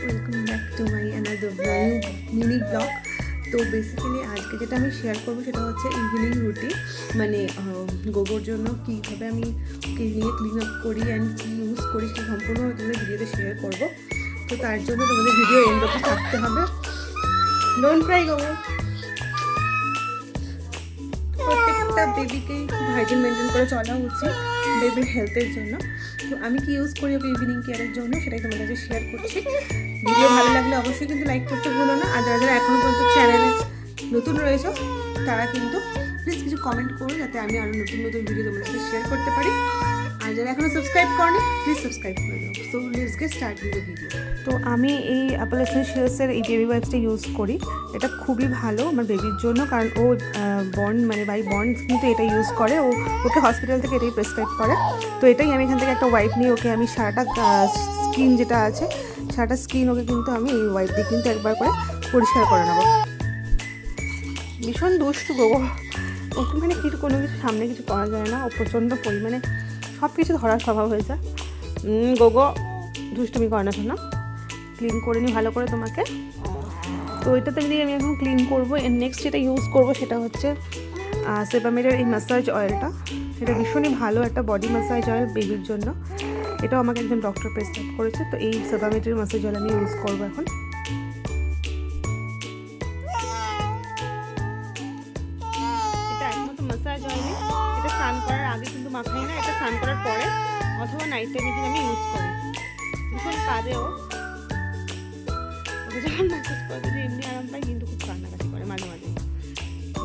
Welcome back to my another mini blog. তো basically আজকে যেটা আমি শেয়ার করবো সেটা হচ্ছে ইভিনিং রুটিন, মানে গোবর জন্য কীভাবে আমি ওকে নিয়ে ক্লিন আপ করি অ্যান্ড কী ইউজ করি সেটা সম্পূর্ণ তোমাদের ভিডিওতে শেয়ার করবো। তো তার জন্য তোমাদের ভিডিও এন্ড অবধি থাকতে হবে। ডোন্ট ক্রাই গোবর। প্রত্যেকটা বেবিকেই খুব হাইজিন মেনটেন করে চলা উচিত বেবির হেলথের জন্য। তো আমি কি ইউজ করি ওকে ইভিনিং কেয়ারের জন্য সেটাই তোমাদের কাছে শেয়ার করছি। ভিডিও ভালো লাগলে অবশ্যই কিন্তু লাইক করতে ভুলো না। আর যারা যারা এখনও পর্যন্ত চ্যানেলে নতুন রয়েছে তারা কিন্তু প্লিজ কিছু কমেন্ট করো যাতে আমি আরও নতুন নতুন ভিডিও তোমাদের সাথে শেয়ার করতে পারি। আর যারা এখনও সাবস্ক্রাইব করনি প্লিজ সাবস্ক্রাইব করে দাও। So let's get start with the video. তো আমি এই অ্যাপল এসেনশিয়ালসের এই বেবি ওয়াইপসটা ইউজ করি। এটা খুবই ভালো আমার বেবির জন্য, কারণ ও বন্ড মানে বাই বন্ড কিন্তু এটা ইউজ করে। ওকে হসপিটাল থেকে এটাই প্রেসক্রাইব করে। তো এটাই আমি এখান থেকে একটা ওয়াইপ নিয়ে ওকে আমি সারাটা স্কিন যেটা আছে সারাটা স্কিন ওকে কিন্তু আমি এই ওয়াইপ দিয়ে কিন্তু একবার করে পরিষ্কার করে নেবো। ভীষণ দুষ্টু গো, ওকে মানে কিছু কোনো কিছু সামনে কিছু করা যায় না। ও প্রচণ্ড পরিমাণে সব কিছু ধরার স্বভাব হয়েছে। গোগো দুষ্টুমি করে না, শোনা ক্লিন করে নিই ভালো করে তোমাকে। তো এটাতে দিয়ে আমি এখন ক্লিন করবো। এর নেক্সট যেটা ইউজ করবো সেটা হচ্ছে সেবামেডের এই ম্যাসাজ অয়েলটা। এটা ভীষণই ভালো একটা বডি ম্যাসাজ অয়েল বেবির জন্য। এটাও আমাকে একজন ডক্টর প্রেসক্রাইব করেছে। তো এই সেবামেডের ম্যাসাজ অয়েল আমি ইউজ করবো এখন। এটা একমাত্র ম্যাসাজ অয়েল, এটা স্নান করার আগে কিন্তু মাখাই না, এটা স্নান করার পরে অথবা নাইট টাইমে কিন্তু আমি ইউজ করি। ভীষণ কাজেও ওকে যখন ম্যাসাজ করে যদি এমনি আরাম পাই, কিন্তু খুব কান্নাকাটি করে মাঝে মাঝে।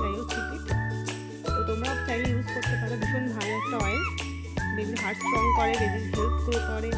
যাই হোক সিক্রেট, তো তোমরাও চাইলে ইউজ করতে পারো। ভীষণ ভালো একটা অয়েল, বেবির হার্ট স্ট্রং করে, বেবির হেলথ গ্রো করে,